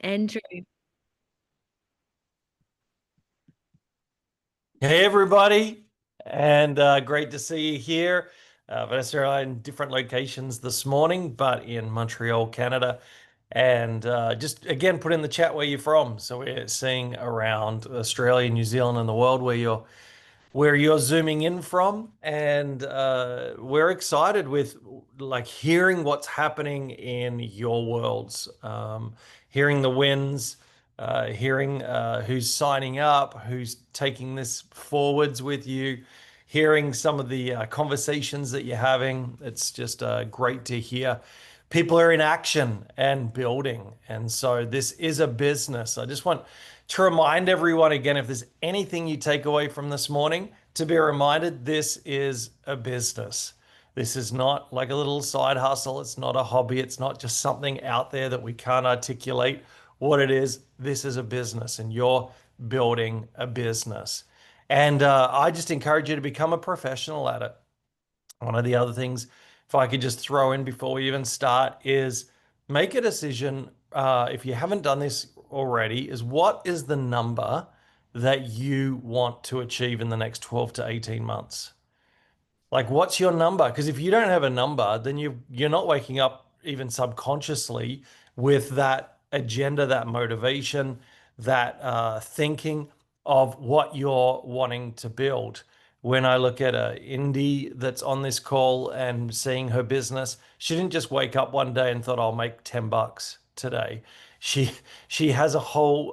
Andrew. Hey everybody, and great to see you here. Vanessa and I in different locations this morning, but in Montreal, Canada. And just again, put in the chat where you're from. So we're seeing around Australia, New Zealand, and the world where you're zooming in from, and we're excited with like hearing what's happening in your worlds, hearing the wins, hearing who's signing up, who's taking this forwards with you, hearing some of the conversations that you're having. It's just great to hear. People are in action and building. And so this is a business. I just want to remind everyone again, if there's anything you take away from this morning, to be reminded this is a business. This is not like a little side hustle. It's not a hobby. It's not just something out there that we can't articulate what it is. This is a business, and you're building a business. And I just encourage you to become a professional at it. One of the other things, if I could just throw in before we even start, is make a decision. If you haven't done this already, is what is the number that you want to achieve in the next 12 to 18 months? Like, what's your number? Because if you don't have a number, then you're not waking up even subconsciously with that agenda, that motivation, that thinking of what you're wanting to build. When I look at a indie that's on this call and seeing her business, she didn't just wake up one day and thought, I'll make $10 today. She she has a whole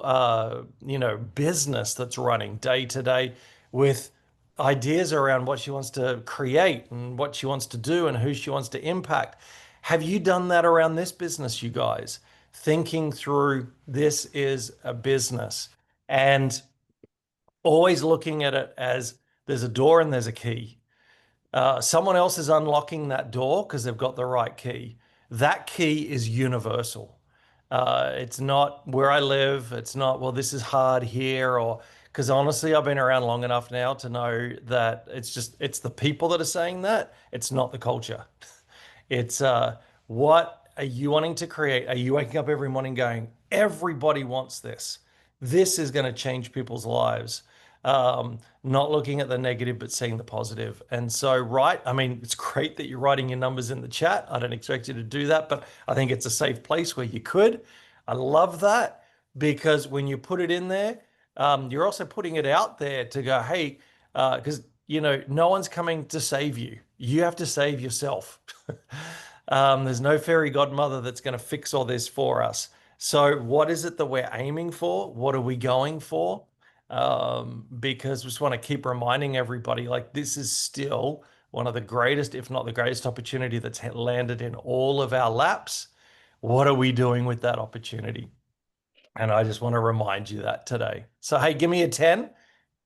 business that's running day to day with ideas around what she wants to create and what she wants to do and who she wants to impact. Have you done that around this business, you guys? Thinking through this is a business and always looking at it as there's a door and there's a key. Someone else is unlocking that door because they've got the right key. That key is universal. It's not where I live. It's not, well, this is hard here, or because honestly, I've been around long enough now to know that it's the people that are saying that. It's not the culture. It's what are you wanting to create? Are you waking up every morning going, everybody wants this? This is going to change people's lives. Not looking at the negative, but seeing the positive. And so, right, I mean, it's great that you're writing your numbers in the chat. I don't expect you to do that, but I think it's a safe place where you could. I love that because when you put it in there, you're also putting it out there to go, hey, because no one's coming to save you. You have to save yourself. There's no fairy godmother that's going to fix all this for us. So, what is it that we're aiming for? What are we going for? Because we just want to keep reminding everybody like this is still one of the greatest, if not the greatest opportunity that's landed in all of our laps. What are we doing with that opportunity? And I just want to remind you that today. So, hey, give me a 10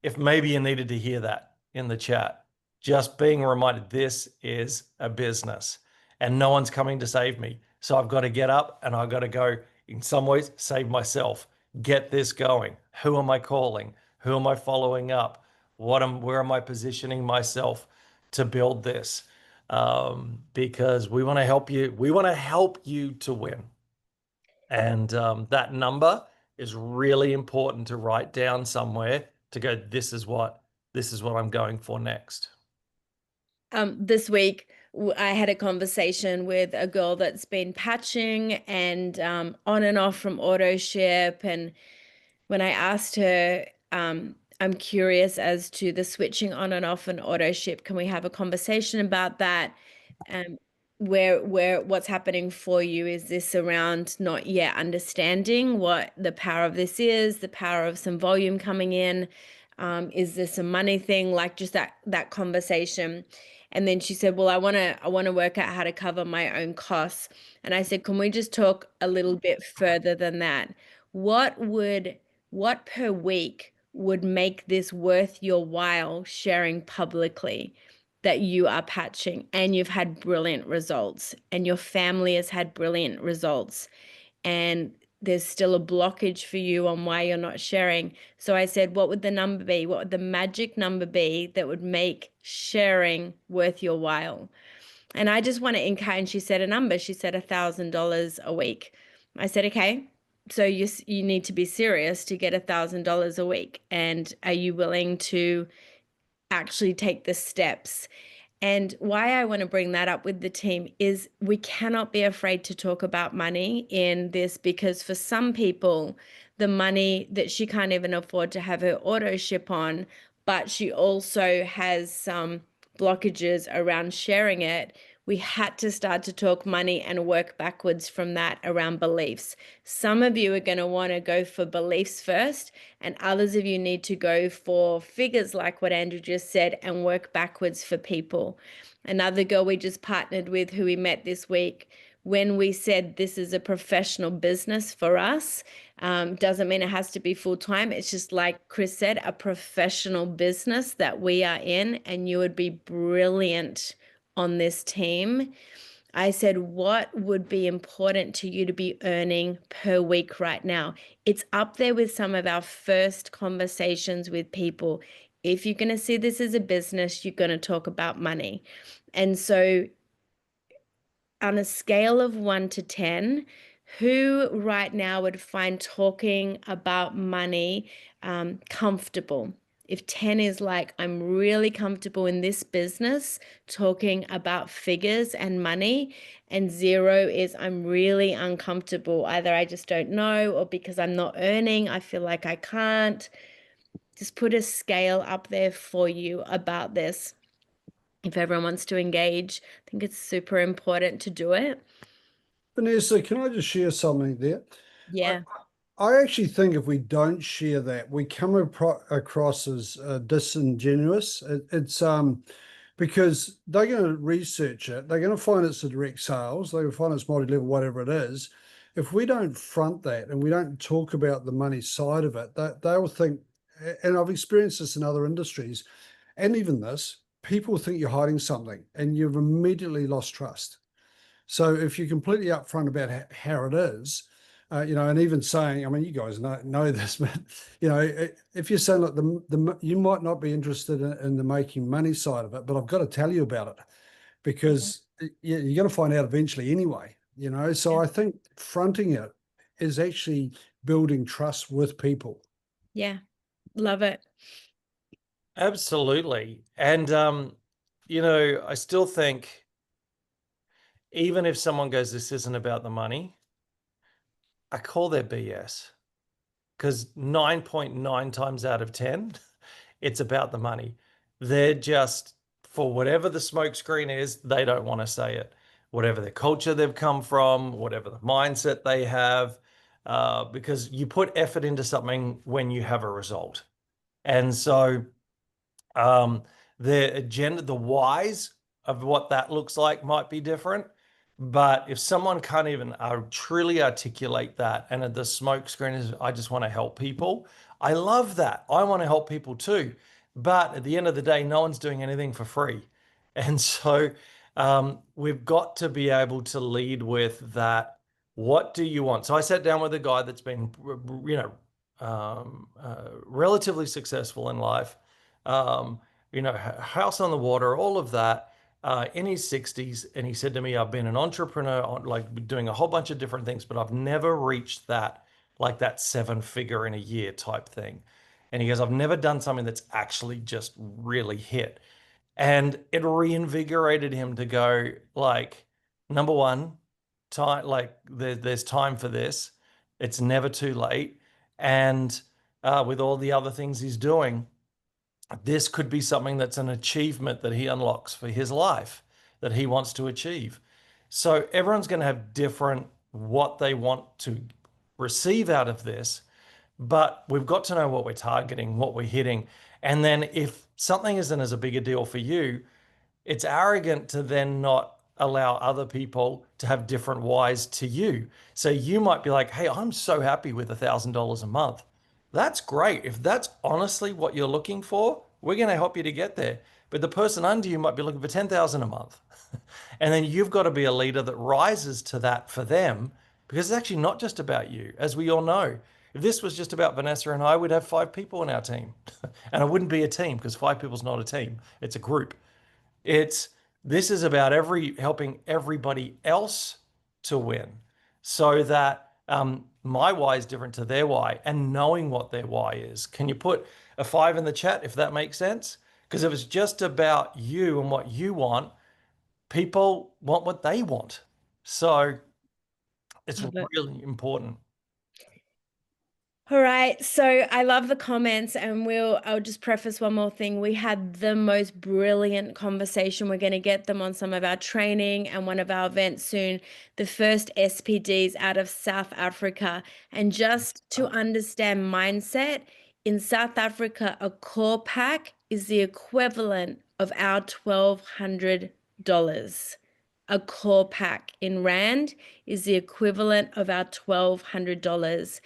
if maybe you needed to hear that in the chat. Just being reminded this is a business and no one's coming to save me. So I've got to get up and I've got to go, in some ways, save myself, get this going. Who am I calling? Who am I following up? Where am I positioning myself to build this? Because we want to help you. We want to help you to win. And that number is really important to write down somewhere to go, this is what I'm going for next. This week I had a conversation with a girl that's been patching and on and off from AutoShip. And when I asked her, I'm curious as to the switching on and off an AutoShip. Can we have a conversation about that? Um, what's happening for you? Is this around not yet understanding what the power of this is, the power of some volume coming in? Is this a money thing? Like just that conversation. And then she said, "Well, I want to work out how to cover my own costs." And I said, "Can we just talk a little bit further than that? What per week would make this worth your while sharing publicly that you are patching and you've had brilliant results and your family has had brilliant results and there's still a blockage for you on why you're not sharing?" So I said, what would the number be? What would the magic number be that would make sharing worth your while? And I just want to encourage, and she said a number. She said $1,000 a week. I said, okay, So you need to be serious to get $1,000 a week. And are you willing to actually take the steps? And why I want to bring that up with the team is we cannot be afraid to talk about money in this, because for some people, the money that she can't even afford to have her auto ship on, but she also has some blockages around sharing it. We had to start to talk money and work backwards from that around beliefs. Some of you are going to want to go for beliefs first, and others of you need to go for figures, like what Andrew just said, and work backwards for people. Another girl we just partnered with, who we met this week, when we said this is a professional business for us, doesn't mean it has to be full time. It's just, like Chris said, a professional business that we are in, and you would be brilliant on this team. I said, what would be important to you to be earning per week right now? It's up there with some of our first conversations with people. If you're going to see this as a business, you're going to talk about money. And so, on a scale of 1 to 10, who right now would find talking about money comfortable? If 10 is like, I'm really comfortable in this business talking about figures and money, and 0 is I'm really uncomfortable. Either I just don't know, or because I'm not earning, I feel like I can't. Just put a scale up there for you about this. If everyone wants to engage, I think it's super important to do it. Vanessa, can I just share something there? I, Yeah. I actually think if we don't share that, we come across as disingenuous. It's because they're going to research it. They're going to find it's a direct sales. They're going to find it's multi-level, whatever it is. If we don't front that and we don't talk about the money side of it, they'll think, and I've experienced this in other industries, and even this, people think you're hiding something and you've immediately lost trust. So if you're completely upfront about how it is, and even saying, I mean, you guys know this, but if you're saying, look, you might not be interested in the making money side of it, but I've got to tell you about it, because you're going to find out eventually anyway. So Yeah. I think fronting it is actually building trust with people. Yeah. Love it. Absolutely. And I still think, even if someone goes, this isn't about the money, I call their BS, because 9.9 times out of 10, it's about the money. They're just, for whatever the smokescreen is, they don't want to say it. Whatever their culture they've come from, whatever the mindset they have, because you put effort into something when you have a result. And so the agenda, the whys of what that looks like might be different. But if someone can't even truly articulate that, and the smoke screen is, I just want to help people, I love that. I want to help people too. But at the end of the day, no one's doing anything for free. And so we've got to be able to lead with that. What do you want? So I sat down with a guy that's been, relatively successful in life, house on the water, all of that, in his 60s. And he said to me, I've been an entrepreneur, like doing a whole bunch of different things, but I've never reached that, like that 7-figure in a year type thing. And he goes, I've never done something that's actually just really hit. And it reinvigorated him to go, like, number one, time, like there's time for this. It's never too late. And with all the other things he's doing, this could be something that's an achievement that he unlocks for his life that he wants to achieve. So everyone's going to have different what they want to receive out of this, but we've got to know what we're targeting, what we're hitting. And then if something isn't as a big a deal for you, it's arrogant to then not allow other people to have different whys to you. So you might be like, hey, I'm so happy with $1,000 a month. That's great. If that's honestly what you're looking for, we're going to help you to get there. But the person under you might be looking for 10,000 a month. And then you've got to be a leader that rises to that for them, because it's actually not just about you, as we all know. If this was just about Vanessa and I, we'd have 5 people in our team. And it wouldn't be a team, because 5 people's not a team. It's a group. This is about helping everybody else to win, so that my why is different to their why, and knowing what their why is. Can you put a 5 in the chat if that makes sense? Because if it's just about you and what you want, people want what they want. So it's Love it. really important. All right, so I love the comments, and I'll just preface one more thing. We had the most brilliant conversation. We're going to get them on some of our training and one of our events soon. The first SPDs out of South Africa. And just to understand mindset, in South Africa, a core pack is the equivalent of our $1,200. A core pack in Rand is the equivalent of our $1,200.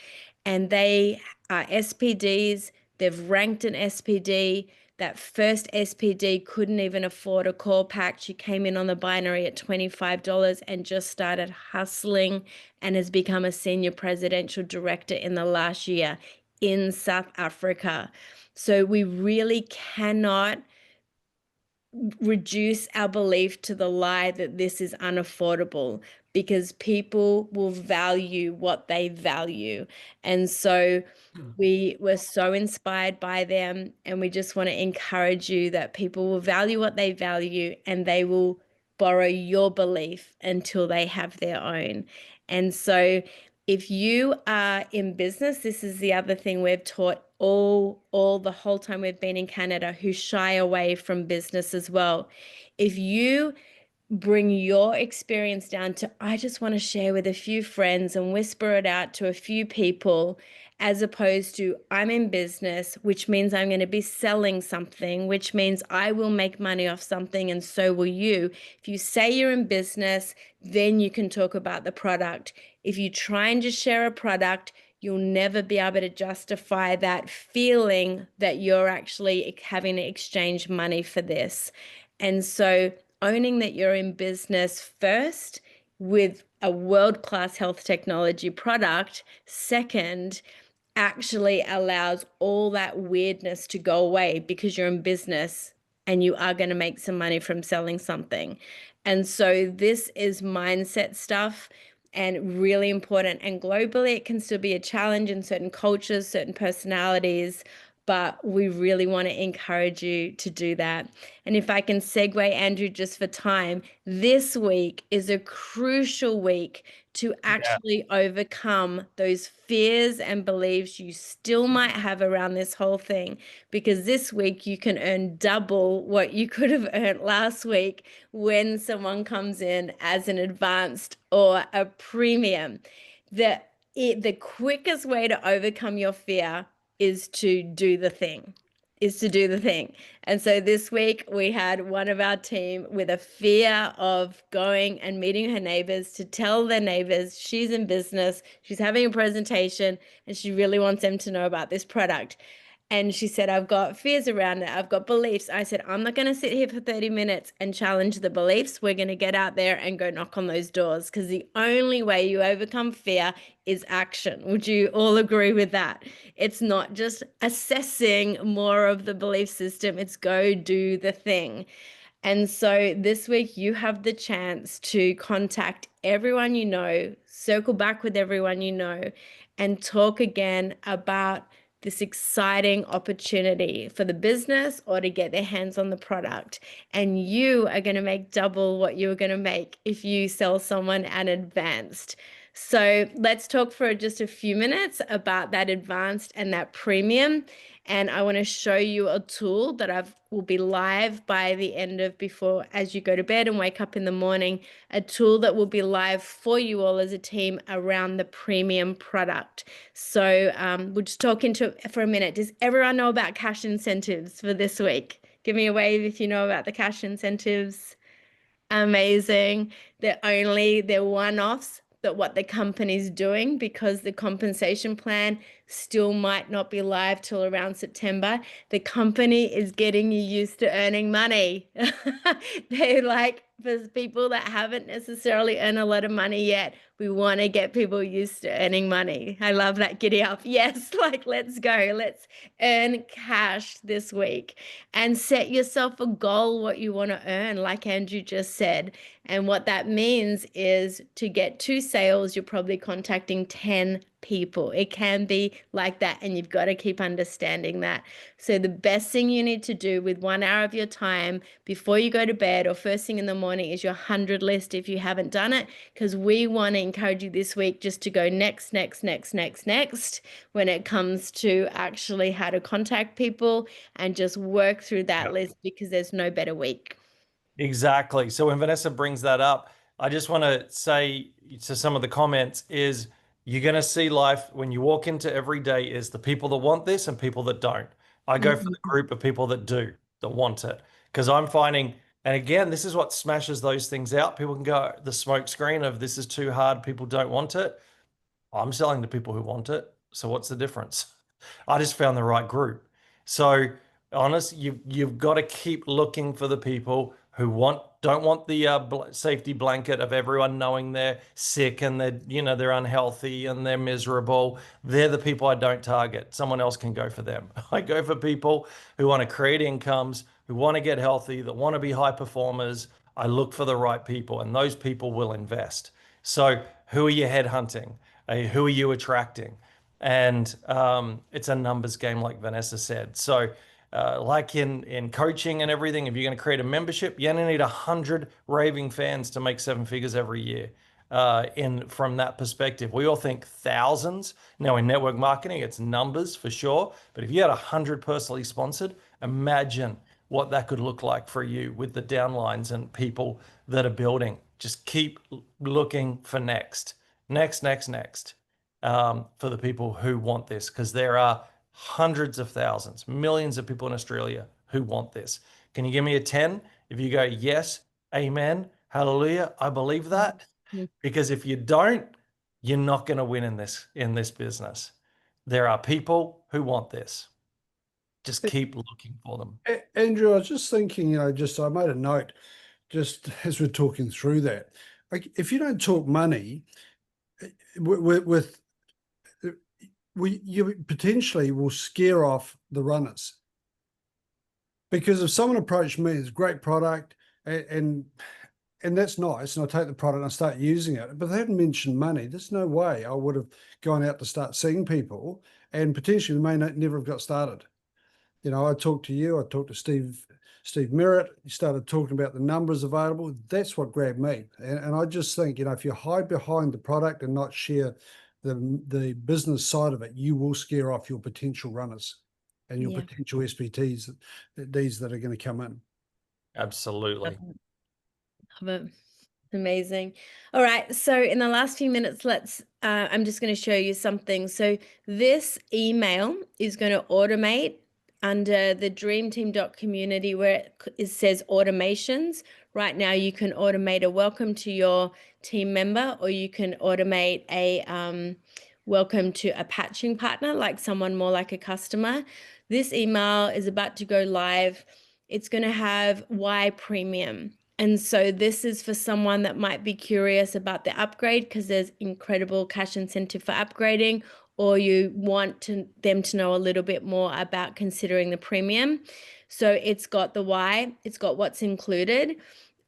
And they are SPDs. They've ranked an SPD. That first SPD couldn't even afford a core pack. She came in on the binary at $25 and just started hustling and has become a senior presidential director in the last year in South Africa. So we really cannot reduce our belief to the lie that this is unaffordable, because people will value what they value. And so we were so inspired by them, and we just want to encourage you that people will value what they value, and they will borrow your belief until they have their own. And so if you are in business, this is the other thing we've taught all the whole time we've been in Canada, who shy away from business as well. If you bring your experience down to, I just want to share with a few friends and whisper it out to a few people, as opposed to, I'm in business, which means I'm going to be selling something, which means I will make money off something, and so will you. If you say you're in business, then you can talk about the product. If you try and just share a product, you'll never be able to justify that feeling that you're actually having to exchange money for this. And so owning that you're in business first with a world-class health technology product, second, actually allows all that weirdness to go away, because you're in business and you are going to make some money from selling something. And so this is mindset stuff, and really important. And globally, it can still be a challenge in certain cultures, certain personalities, but we really want to encourage you to do that. And if I can segue, Andrew, just for time, this week is a crucial week to actually overcome those fears and beliefs you still might have around this whole thing, because this week you can earn double what you could have earned last week when someone comes in as an advanced or a premium. The quickest way to overcome your fear is to do the thing. And so this week we had one of our team with a fear of going and meeting her neighbors to tell their neighbors she's in business, she's having a presentation, and she really wants them to know about this product. And she said, I've got fears around it. I've got beliefs. I said, I'm not going to sit here for 30 minutes and challenge the beliefs. We're going to get out there and go knock on those doors, because the only way you overcome fear is action. Would you all agree with that? It's not just assessing more of the belief system. It's go do the thing. And so this week you have the chance to contact everyone you know, circle back with everyone you know, and talk again about this exciting opportunity for the business or to get their hands on the product. And you are going to make double what you're going to make if you sell someone an advanced. So let's talk for just a few minutes about that advanced and that premium. And I want to show you a tool that will be live by the end of before, as you go to bed and wake up in the morning, a tool that will be live for you all as a team around the premium product. So we'll just talk into it for a minute. Does everyone know about cash incentives for this week? Give me a wave if you know about the cash incentives. Amazing. They're one-offs, that what the company's doing, because the compensation plan still might not be live till around September. The company is getting you used to earning money. They're like, for people that haven't necessarily earned a lot of money yet, we want to get people used to earning money. I love that. Giddy up. Yes, like let's go. Let's earn cash this week and set yourself a goal what you want to earn, like Andrew just said. And what that means is to get 2 sales, you're probably contacting 10 people. It can be like that, and you've got to keep understanding that. So the best thing you need to do with 1 hour of your time before you go to bed or first thing in the morning is your 100 list if you haven't done it, because we want to encourage you this week just to go next when it comes to actually how to contact people and just work through that Yep. list, because there's no better week. Exactly. So when Vanessa brings that up, I just want to say to some of the comments is you're going to see life when you walk into every day is the people that want this and people that don't. I go for the group of people that do, that want it. Because I'm finding, and again, this is what smashes those things out. People can go the smoke screen of this is too hard, people don't want it. I'm selling to people who want it. So what's the difference? I just found the right group. So honest, you've got to keep looking for the people who don't want the safety blanket of everyone knowing they're sick and they're unhealthy and they're miserable. They're the people I don't target. Someone else can go for them. I go for people who want to create incomes, who want to get healthy, that want to be high performers. I look for the right people, and those people will invest. So who are you headhunting? Who are you attracting? And it's a numbers game, like Vanessa said. So like in coaching and everything, if you're going to create a membership, you only need 100 raving fans to make 7 figures every year. From that perspective, we all think thousands. Now in network marketing, it's numbers for sure. But if you had 100 personally sponsored, imagine what that could look like for you with the downlines and people that are building. Just keep looking for next for the people who want this, because there are hundreds of thousands, millions of people in Australia who want this. Can you give me a 10? If you go, yes, amen, hallelujah, I believe that. Because if you don't, you're not going to win in this business. There are people who want this. Just keep looking for them. Andrew, I was just thinking, I made a note just as we're talking through that. Like, if you don't talk money, you potentially will scare off the runners. Because if someone approached me, it's a great product, and that's nice, and I take the product and I start using it, but they hadn't mentioned money, there's no way I would have gone out to start seeing people, and potentially we may never have got started. I talked to you, I talked to Steve Merritt, you started talking about the numbers available. That's what grabbed me. And I just think, if you hide behind the product and not share the business side of it, you will scare off your potential runners and your potential SPTs, these that are going to come in. Absolutely. Love it. Amazing. All right. So in the last few minutes, I'm just going to show you something. So this email is going to automate under the dreamteam.community where it says automations. Right now, you can automate a welcome to your team member, or you can automate a welcome to a patching partner, like someone more like a customer. This email is about to go live. It's going to have why premium. And so this is for someone that might be curious about the upgrade, because there's incredible cash incentive for upgrading, or you want them to know a little bit more about considering the premium. So it's got the why, it's got what's included,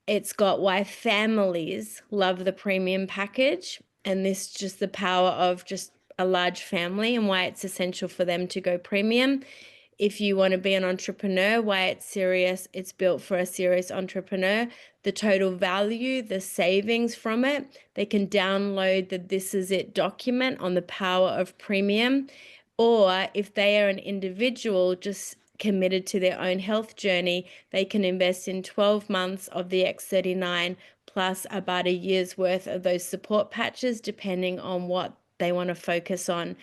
it's got why families love the premium package, and this just the power of just a large family and why it's essential for them to go premium. If you want to be an entrepreneur, why it's serious, it's built for a serious entrepreneur. The total value, the savings from it, they can download the This Is It document on the power of premium. Or if they are an individual just committed to their own health journey, they can invest in 12 months of the X39 plus about a year's worth of those support patches, depending on what they want to focus on.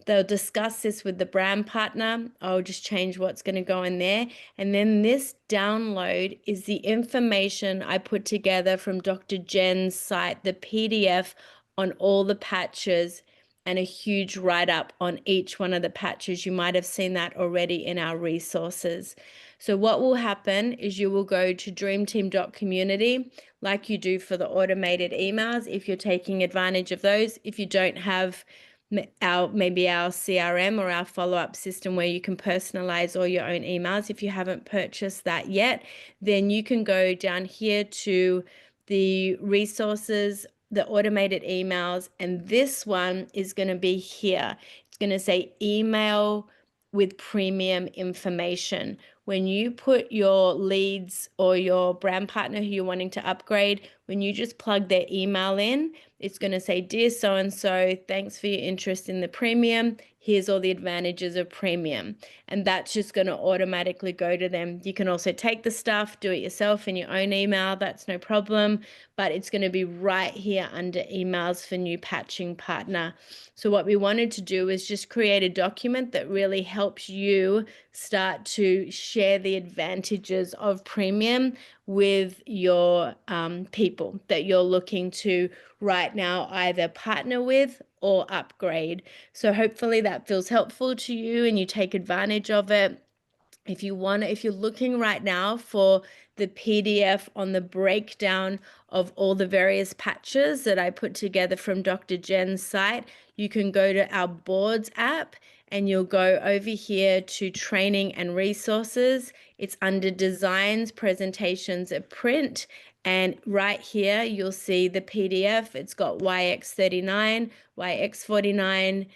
They'll discuss this with the brand partner. I'll just change what's going to go in there. And then this download is the information I put together from Dr. Jen's site, the PDF on all the patches, and a huge write-up on each one of the patches. You might have seen that already in our resources. So what will happen is you will go to dreamteam.community like you do for the automated emails if you're taking advantage of those. If you don't have maybe our CRM or our follow-up system where you can personalize all your own emails, if you haven't purchased that yet, then you can go down here to the resources, the automated emails, and this one is going to be here. It's going to say email with premium information. When you put your leads or your brand partner who you're wanting to upgrade, when you just plug their email in, it's going to say, "Dear so-and-so, thanks for your interest in the premium. Here's all the advantages of premium." And that's just going to automatically go to them. You can also take the stuff, do it yourself in your own email. That's no problem. But it's going to be right here under emails for new patching partner. So what we wanted to do is just create a document that really helps you start to share the advantages of premium with your people that you're looking to right now either partner with or upgrade. So hopefully that feels helpful to you and you take advantage of it. If you're looking right now for the PDF on the breakdown of all the various patches that I put together from Dr. Jen's site, you can go to our boards app and you'll go over here to training and resources. It's under designs, presentations, and print. And right here, you'll see the PDF. It's got YX39, YX49,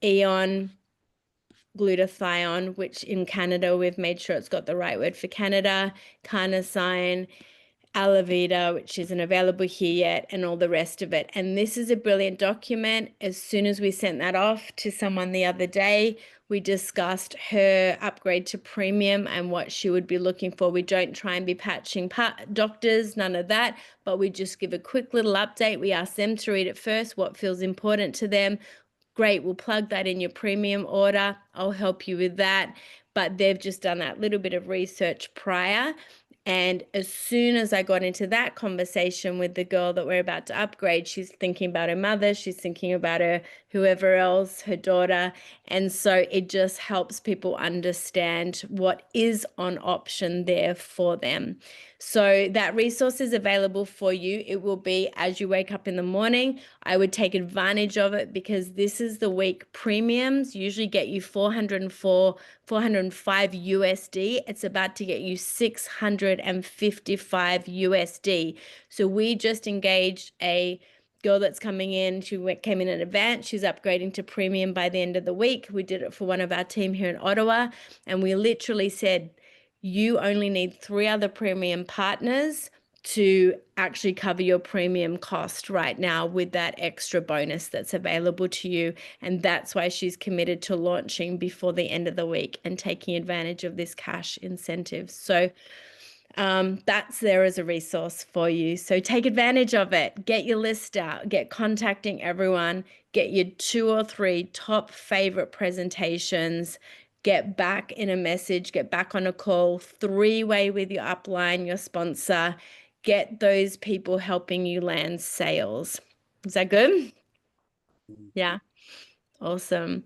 Eon, glutathione, which in Canada, we've made sure it's got the right word for Canada, carnosine, Alavida, which isn't available here yet, and all the rest of it. And this is a brilliant document. As soon as we sent that off to someone the other day, we discussed her upgrade to premium and what she would be looking for. We don't try and be patching doctors, none of that, but we just give a quick little update. We ask them to read it first, what feels important to them. Great, we'll plug that in your premium order. I'll help you with that. But they've just done that little bit of research prior. And as soon as I got into that conversation with the girl that we're about to upgrade, she's thinking about her mother, she's thinking about her whoever else, her daughter. And so it just helps people understand what is on option there for them. So that resource is available for you. It will be as you wake up in the morning. I would take advantage of it because this is the week premiums usually get you 405 USD. It's about to get you 655 USD. So we just engaged a girl that's coming in. She came in advance. She's upgrading to premium by the end of the week. We did it for one of our team here in Ottawa. And we literally said, you only need 3 other premium partners to actually cover your premium cost right now with that extra bonus that's available to you. And that's why she's committed to launching before the end of the week and taking advantage of this cash incentive. So that's there as a resource for you. So take advantage of it. Get your list out, get contacting everyone, get your 2 or 3 top favorite presentations, get back in a message, get back on a call, 3-way with your upline, your sponsor, get those people helping you land sales. Is that good? Yeah. Awesome.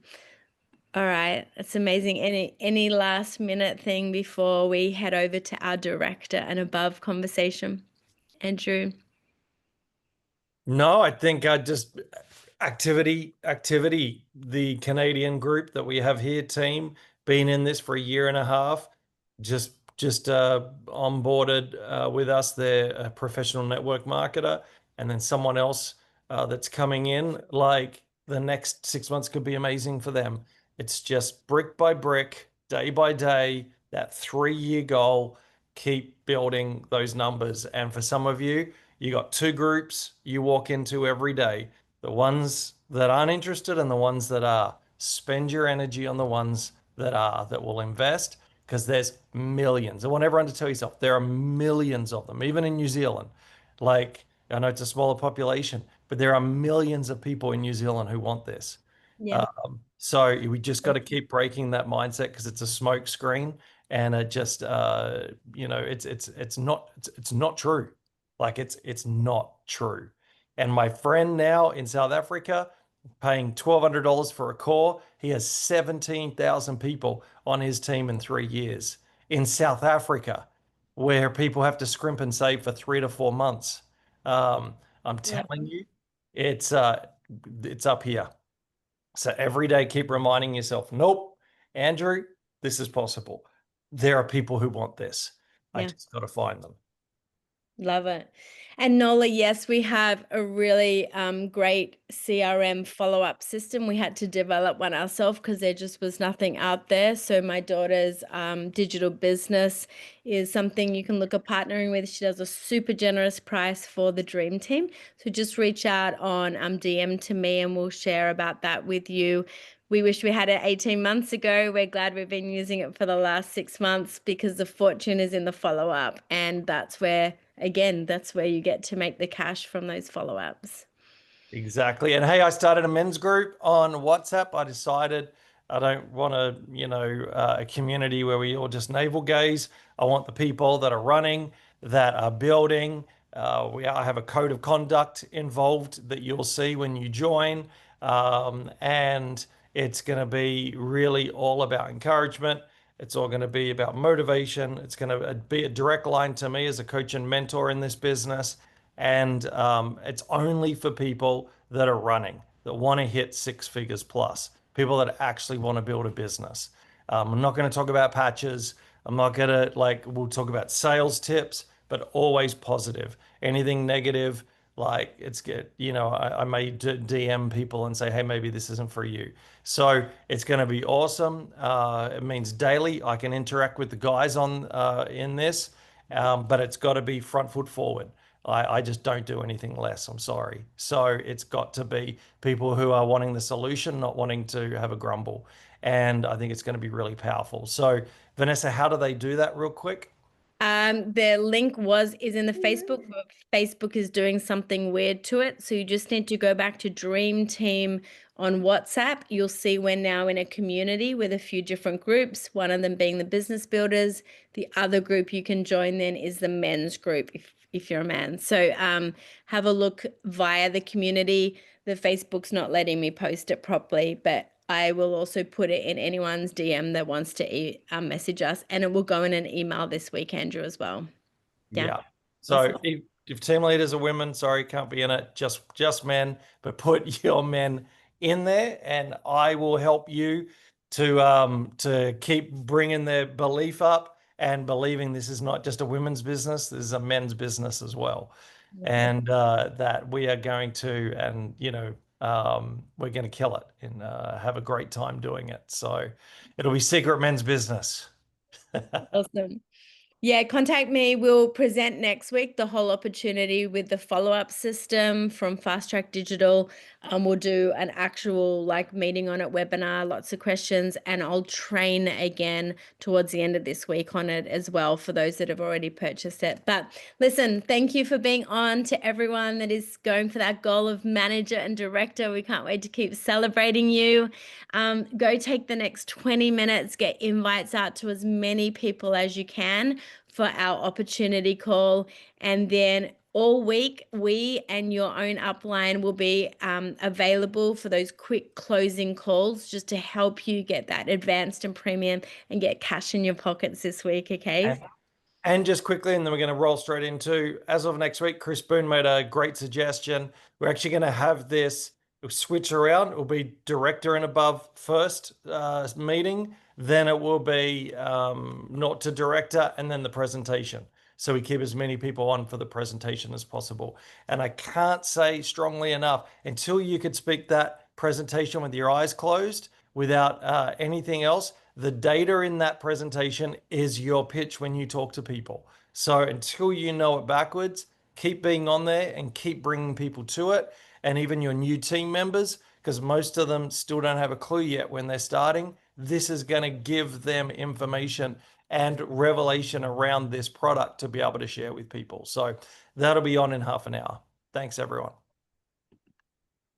All right. That's amazing. Any last minute thing before we head over to our director and above conversation? Andrew? No, I think just activity. The Canadian group that we have here, team, been in this for a year and a half, just onboarded with us. They're a professional network marketer, and then someone else that's coming in. Like the next 6 months could be amazing for them. It's just brick by brick, day by day, that 3-year goal. Keep building those numbers. And for some of you, you got 2 groups you walk into every day, the ones that aren't interested and the ones that are. Spend your energy on the ones that will invest, because there's millions. I want everyone to tell yourself there are millions of them, even in New Zealand. Like, I know it's a smaller population, but there are millions of people in New Zealand who want this. Yeah. So we just got to keep breaking that mindset, because it's a smoke screen, and it just it's not true. Like it's not true. And my friend now in South Africa, paying $1,200 for a core, he has 17,000 people on his team in 3 years. In South Africa, where people have to scrimp and save for 3 to 4 months, I'm telling you, it's up here. So every day, keep reminding yourself, nope, Andrew, this is possible. There are people who want this. I just got to find them. Love it. And Nola, yes, we have a really great CRM follow-up system. We had to develop one ourselves because there just was nothing out there. So my daughter's digital business is something you can look at partnering with. She does a super generous price for the Dream Team. So just reach out on DM to me and we'll share about that with you. We wish we had it 18 months ago. We're glad we've been using it for the last 6 months because the fortune is in the follow-up. And that's where, again, that's where you get to make the cash from those follow-ups. Exactly. And hey, I started a men's group on WhatsApp. I decided I don't want a community where we all just navel gaze. I want the people that are running, that are building. I have a code of conduct involved that you'll see when you join. And it's going to be really all about encouragement. It's all going to be about motivation. It's going to be a direct line to me as a coach and mentor in this business. And it's only for people that are running, that want to hit 6 figures plus, people that actually want to build a business. I'm not going to talk about patches. I'm not going to we'll talk about sales tips, but always positive. Anything negative, like it's good. I may DM people and say, hey, maybe this isn't for you. So it's going to be awesome. It means daily I can interact with the guys in this, but it's got to be front foot forward. I just don't do anything less. I'm sorry. So it's got to be people who are wanting the solution, not wanting to have a grumble. And I think it's going to be really powerful. So Vanessa, how do they do that real quick? The link is in the Facebook, but Facebook is doing something weird to it. So you just need to go back to Dream Team on WhatsApp. You'll see we're now in a community with a few different groups, one of them being the business builders. The other group you can join then is the men's group if you're a man. So have a look via the community. The Facebook's not letting me post it properly, but I will also put it in anyone's DM that wants to message us, and it will go in an email this week, Andrew, as well. Yeah. So Awesome. if team leaders are women, sorry, can't be in it, just men, but put your men in there and I will help you to keep bringing their belief up and believing this is not just a women's business, this is a men's business as well. And that we are going to, and we're going to kill it and have a great time doing it. So it'll be secret men's business. Awesome. Yeah, contact me. We'll present next week the whole opportunity with the follow-up system from Fast Track Digital. We'll do an actual meeting on it, webinar, lots of questions, and I'll train again towards the end of this week on it as well for those that have already purchased it. But listen, thank you for being on. To everyone that is going for that goal of manager and director. We can't wait to keep celebrating you. Go take the next 20 minutes, get invites out to as many people as you can for our opportunity call. And then all week, we and your own upline will be available for those quick closing calls just to help you get that advanced and premium and get cash in your pockets this week, okay? And just quickly, and then we're going to roll straight into, as of next week, Chris Boone made a great suggestion. We're actually going to have this switch around. It will be director and above first meeting. Then it will be not to director and then the presentation. So we keep as many people on for the presentation as possible. And I can't say strongly enough, until you could speak that presentation with your eyes closed without anything else, the data in that presentation is your pitch when you talk to people. So until you know it backwards, keep being on there and keep bringing people to it. And even your new team members, because most of them still don't have a clue yet when they're starting, this is going to give them information and revelation around this product to be able to share with people. So that'll be on in half an hour. Thanks, everyone.